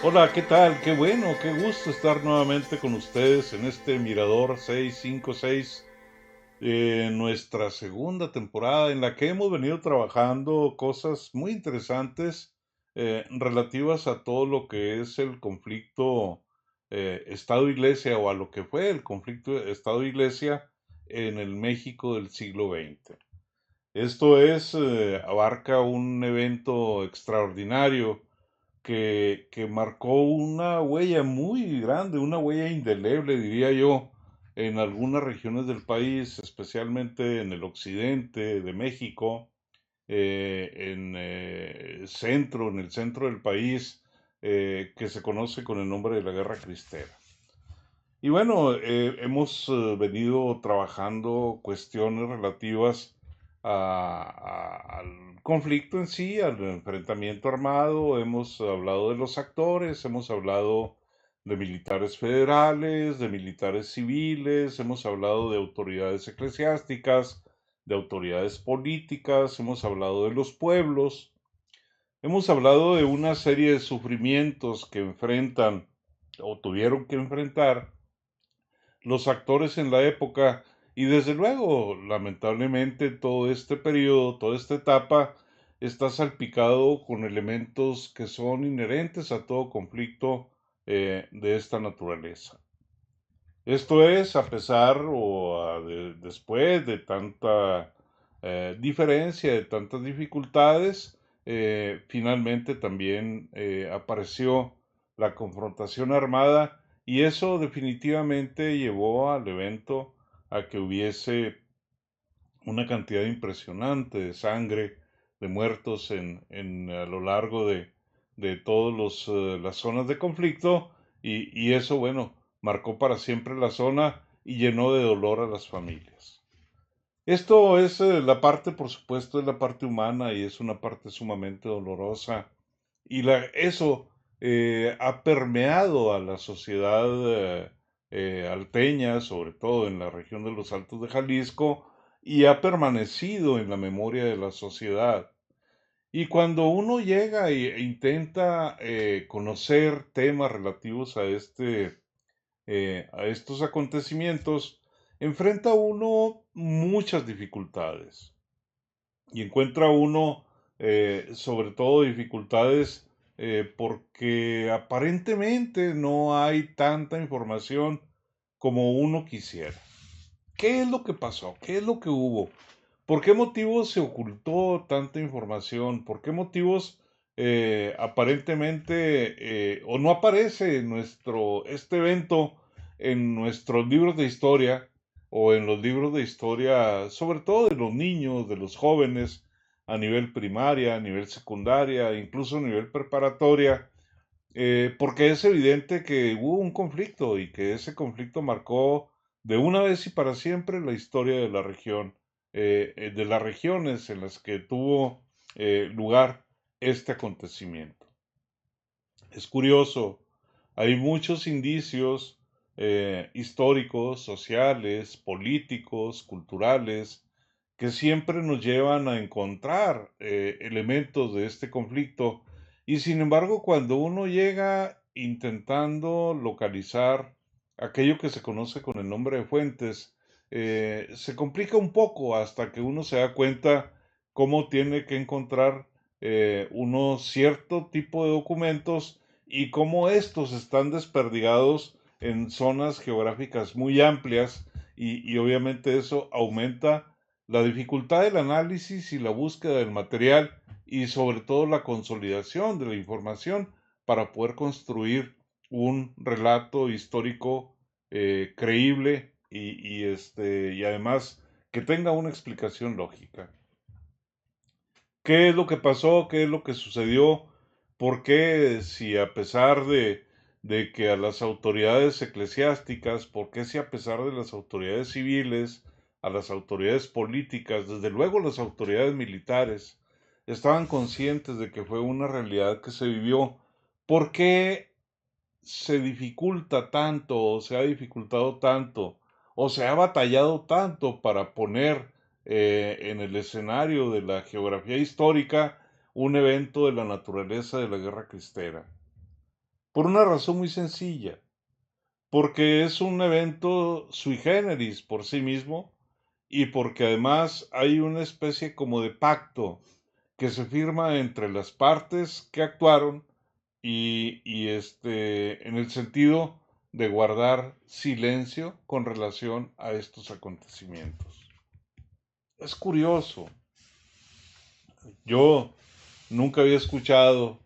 Hola, ¿qué tal? Qué bueno, qué gusto estar nuevamente con ustedes en este Mirador 656, nuestra segunda temporada en la que hemos venido trabajando cosas muy interesantes relativas a todo lo que es el conflicto Estado-Iglesia o a lo que fue el conflicto Estado-Iglesia en el México del siglo XX. Esto abarca un evento extraordinario que marcó una huella muy grande, una huella indeleble, diría yo, en algunas regiones del país, especialmente en el occidente de México, en el centro del país, que se conoce con el nombre de la Guerra Cristera. Y bueno, hemos venido trabajando cuestiones relativas al conflicto en sí, al enfrentamiento armado. Hemos hablado de los actores, hemos hablado de militares federales, de militares civiles, hemos hablado de autoridades eclesiásticas, de autoridades políticas, hemos hablado de los pueblos, hemos hablado de una serie de sufrimientos que enfrentan o tuvieron que enfrentar los actores en la época y desde luego, lamentablemente, todo este periodo, toda esta etapa está salpicado con elementos que son inherentes a todo conflicto de esta naturaleza. Esto es, a pesar después de tanta diferencia, de tantas dificultades, finalmente también apareció la confrontación armada y eso definitivamente llevó al evento a que hubiese una cantidad impresionante de sangre, de muertos a lo largo de todas las zonas de conflicto y eso, bueno, marcó para siempre la zona y llenó de dolor a las familias. Esto es la parte, por supuesto, es la parte humana y es una parte sumamente dolorosa. Eso ha permeado a la sociedad alteña, sobre todo en la región de los Altos de Jalisco, y ha permanecido en la memoria de la sociedad. Y cuando uno llega e intenta conocer temas relativos a estos acontecimientos, enfrenta uno muchas dificultades y encuentra uno sobre todo dificultades porque aparentemente no hay tanta información como uno quisiera. ¿Qué es lo que pasó? ¿Qué es lo que hubo? ¿Por qué motivos se ocultó tanta información? ¿Por qué motivos aparentemente o no aparece este evento en nuestros libros de historia o en los libros de historia, sobre todo de los niños, de los jóvenes, a nivel primaria, a nivel secundaria, incluso a nivel preparatoria? Porque es evidente que hubo un conflicto y que ese conflicto marcó de una vez y para siempre la historia de la región, de las regiones en las que tuvo lugar este acontecimiento. Es curioso, hay muchos indicios históricos, sociales, políticos, culturales, que siempre nos llevan a encontrar elementos de este conflicto y sin embargo cuando uno llega intentando localizar aquello que se conoce con el nombre de fuentes, se complica un poco hasta que uno se da cuenta cómo tiene que encontrar uno cierto tipo de documentos y cómo estos están desperdigados en zonas geográficas muy amplias y obviamente eso aumenta la dificultad del análisis y la búsqueda del material y sobre todo la consolidación de la información para poder construir un relato histórico creíble y además que tenga una explicación lógica. ¿Qué es lo que pasó? ¿Qué es lo que sucedió? ¿Por qué si a pesar de que a las autoridades eclesiásticas, por qué si a pesar de las autoridades civiles, a las autoridades políticas, desde luego las autoridades militares, estaban conscientes de que fue una realidad que se vivió? ¿Por qué se dificulta tanto o se ha dificultado tanto o se ha batallado tanto para poner en el escenario de la geografía histórica un evento de la naturaleza de la Guerra Cristera? por una razón muy sencilla, porque es un evento sui generis por sí mismo y porque además hay una especie como de pacto que se firma entre las partes que actuaron en el sentido de guardar silencio con relación a estos acontecimientos. Es curioso, yo nunca había escuchado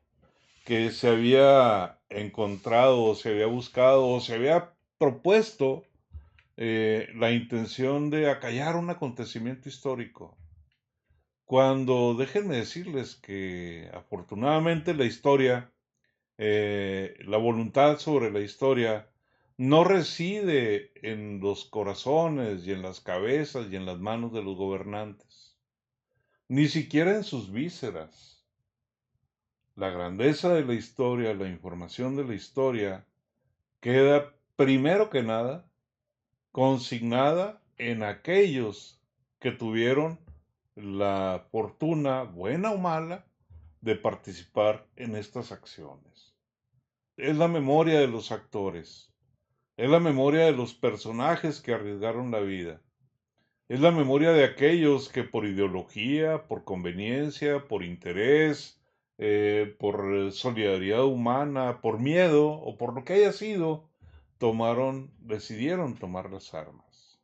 que se había encontrado o se había buscado o se había propuesto la intención de acallar un acontecimiento histórico. Cuando déjenme decirles que afortunadamente la historia, la voluntad sobre la historia, no reside en los corazones y en las cabezas y en las manos de los gobernantes, ni siquiera en sus vísceras. La grandeza de la historia, la información de la historia, queda primero que nada consignada en aquellos que tuvieron la fortuna, buena o mala, de participar en estas acciones. Es la memoria de los actores, es la memoria de los personajes que arriesgaron la vida, es la memoria de aquellos que por ideología, por conveniencia, por interés, por solidaridad humana, por miedo o por lo que haya sido, decidieron tomar las armas.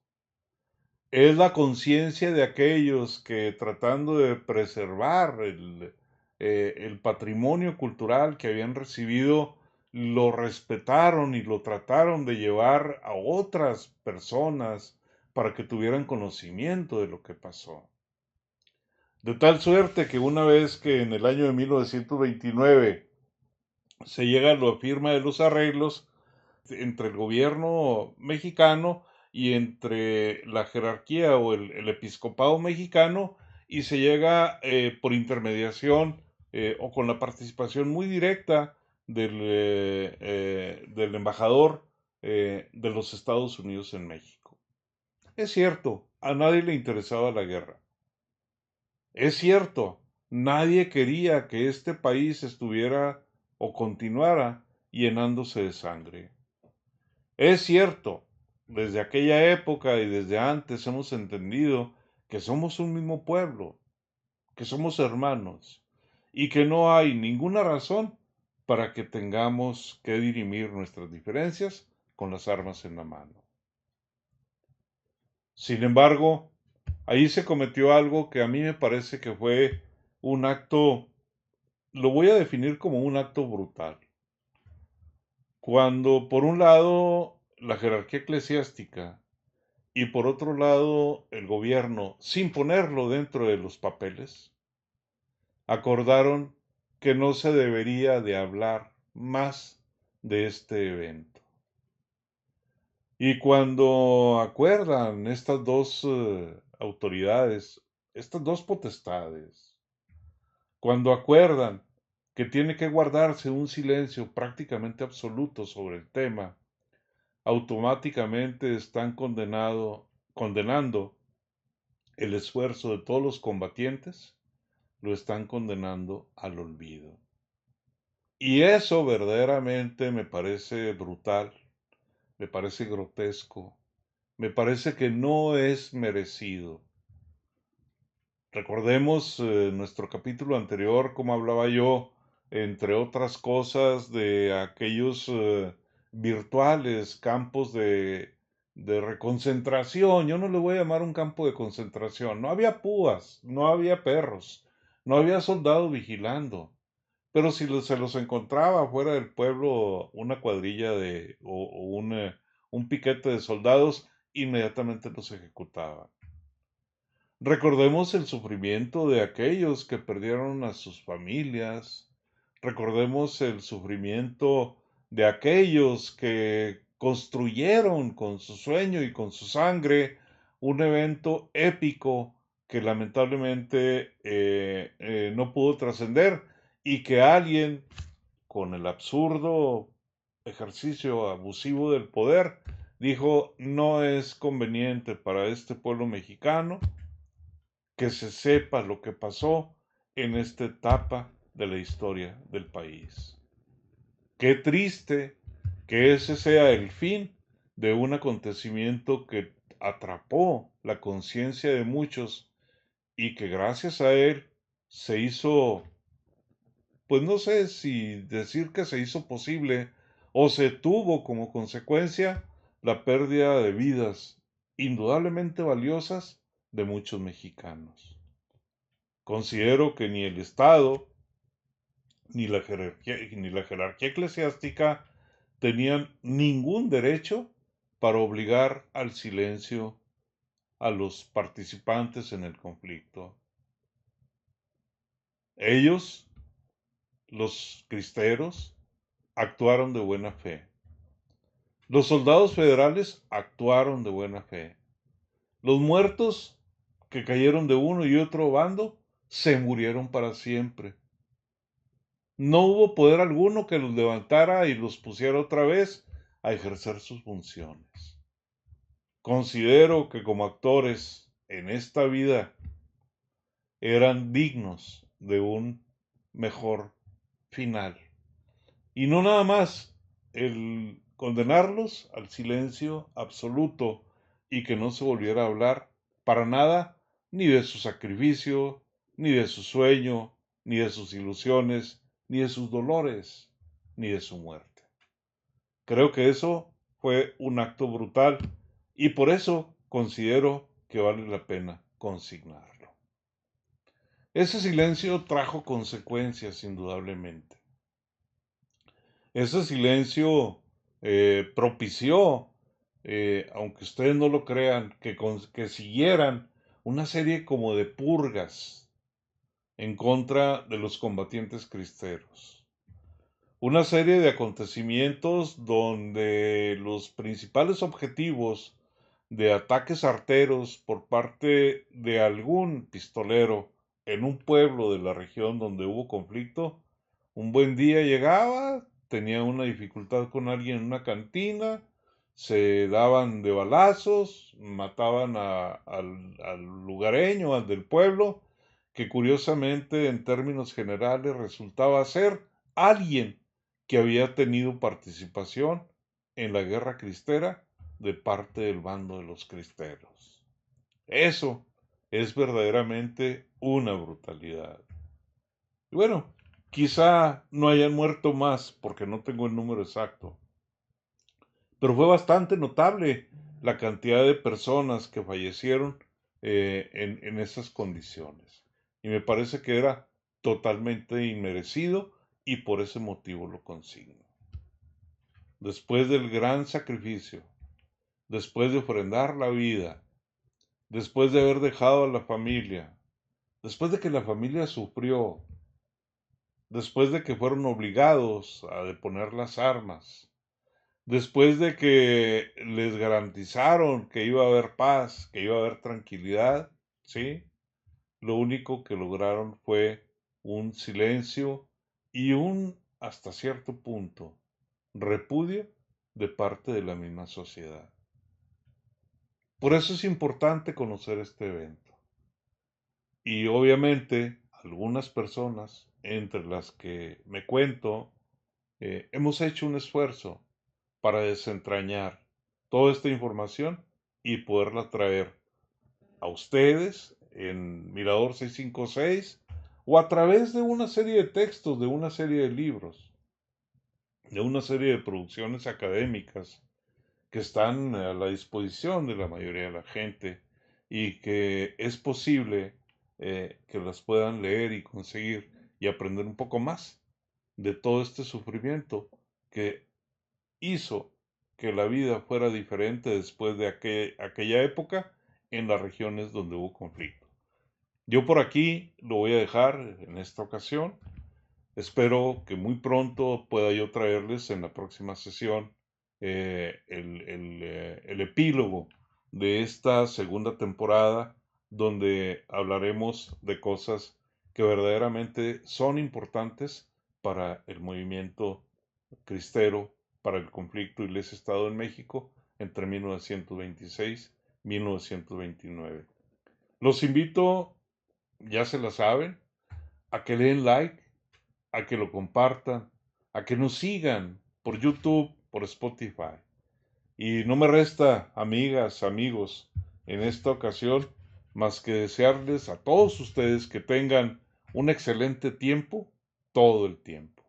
Es la conciencia de aquellos que tratando de preservar el patrimonio cultural que habían recibido, lo respetaron y lo trataron de llevar a otras personas para que tuvieran conocimiento de lo que pasó. De tal suerte que una vez que en el año de 1929 se llega a la firma de los arreglos, entre el gobierno mexicano y entre la jerarquía o el episcopado mexicano y se llega por intermediación o con la participación muy directa del embajador de los Estados Unidos en México. Es cierto, a nadie le interesaba la guerra. Es cierto, nadie quería que este país estuviera o continuara llenándose de sangre. Es cierto, desde aquella época y desde antes hemos entendido que somos un mismo pueblo, que somos hermanos y que no hay ninguna razón para que tengamos que dirimir nuestras diferencias con las armas en la mano. Sin embargo, ahí se cometió algo que a mí me parece que fue un acto, lo voy a definir como un acto brutal. Cuando por un lado la jerarquía eclesiástica y por otro lado el gobierno, sin ponerlo dentro de los papeles, acordaron que no se debería de hablar más de este evento. Y cuando acuerdan estas dos autoridades, estas dos potestades, cuando acuerdan que tiene que guardarse un silencio prácticamente absoluto sobre el tema, automáticamente están condenando el esfuerzo de todos los combatientes, lo están condenando al olvido. Y eso verdaderamente me parece brutal, me parece grotesco, me parece que no es merecido. Recordemos nuestro capítulo anterior, como hablaba yo, entre otras cosas, de aquellos virtuales campos de reconcentración. Yo no le voy a llamar un campo de concentración. No había púas, no había perros, no había soldados vigilando. Pero si se los encontraba fuera del pueblo una cuadrilla un piquete de soldados, inmediatamente los ejecutaban. Recordemos el sufrimiento de aquellos que perdieron a sus familias. Recordemos el sufrimiento de aquellos que construyeron con su sueño y con su sangre un evento épico que lamentablemente no pudo trascender y que alguien con el absurdo ejercicio abusivo del poder dijo no es conveniente para este pueblo mexicano que se sepa lo que pasó en esta etapa de la historia del país. Qué triste que ese sea el fin de un acontecimiento que atrapó la conciencia de muchos y que gracias a él se hizo, pues no sé si decir que se hizo posible o se tuvo como consecuencia la pérdida de vidas indudablemente valiosas de muchos mexicanos. Considero que ni el Estado ni la jerarquía eclesiástica tenían ningún derecho para obligar al silencio a los participantes en el conflicto. Ellos, los cristeros, actuaron de buena fe. Los soldados federales actuaron de buena fe. Los muertos que cayeron de uno y otro bando se murieron para siempre. No hubo poder alguno que los levantara y los pusiera otra vez a ejercer sus funciones. Considero que como actores en esta vida eran dignos de un mejor final. Y no nada más el condenarlos al silencio absoluto y que no se volviera a hablar para nada ni de su sacrificio, ni de su sueño, ni de sus ilusiones, ni de sus dolores, ni de su muerte. Creo que eso fue un acto brutal y por eso considero que vale la pena consignarlo. Ese silencio trajo consecuencias indudablemente. Ese silencio propició, aunque ustedes no lo crean, que siguieran una serie como de purgas en contra de los combatientes cristeros. Una serie de acontecimientos donde los principales objetivos de ataques arteros por parte de algún pistolero en un pueblo de la región donde hubo conflicto, un buen día llegaba, tenía una dificultad con alguien en una cantina, se daban de balazos, mataban al lugareño, al del pueblo, que curiosamente en términos generales resultaba ser alguien que había tenido participación en la guerra cristera de parte del bando de los cristeros. Eso es verdaderamente una brutalidad. Y bueno, quizá no hayan muerto más porque no tengo el número exacto, pero fue bastante notable la cantidad de personas que fallecieron en esas condiciones. Y me parece que era totalmente inmerecido y por ese motivo lo consigno. Después del gran sacrificio, después de ofrendar la vida, después de haber dejado a la familia, después de que la familia sufrió, después de que fueron obligados a deponer las armas, después de que les garantizaron que iba a haber paz, que iba a haber tranquilidad, ¿sí? Lo único que lograron fue un silencio y un, hasta cierto punto, repudio de parte de la misma sociedad. Por eso es importante conocer este evento. Y obviamente algunas personas, entre las que me cuento, hemos hecho un esfuerzo para desentrañar toda esta información y poderla traer a ustedes en Mirador 656 o a través de una serie de textos, de una serie de libros, de una serie de producciones académicas que están a la disposición de la mayoría de la gente y que es posible que las puedan leer y conseguir y aprender un poco más de todo este sufrimiento que hizo que la vida fuera diferente después de aquella época en las regiones donde hubo conflicto. Yo por aquí lo voy a dejar en esta ocasión. Espero que muy pronto pueda yo traerles en la próxima sesión el epílogo de esta segunda temporada, donde hablaremos de cosas que verdaderamente son importantes para el movimiento cristero, para el conflicto Iglesia-Estado en México entre 1926 y 1929. Los invito, ya se la saben, a que le den like, a que lo compartan, a que nos sigan por YouTube, por Spotify. Y no me resta, amigas, amigos, en esta ocasión, más que desearles a todos ustedes que tengan un excelente tiempo todo el tiempo.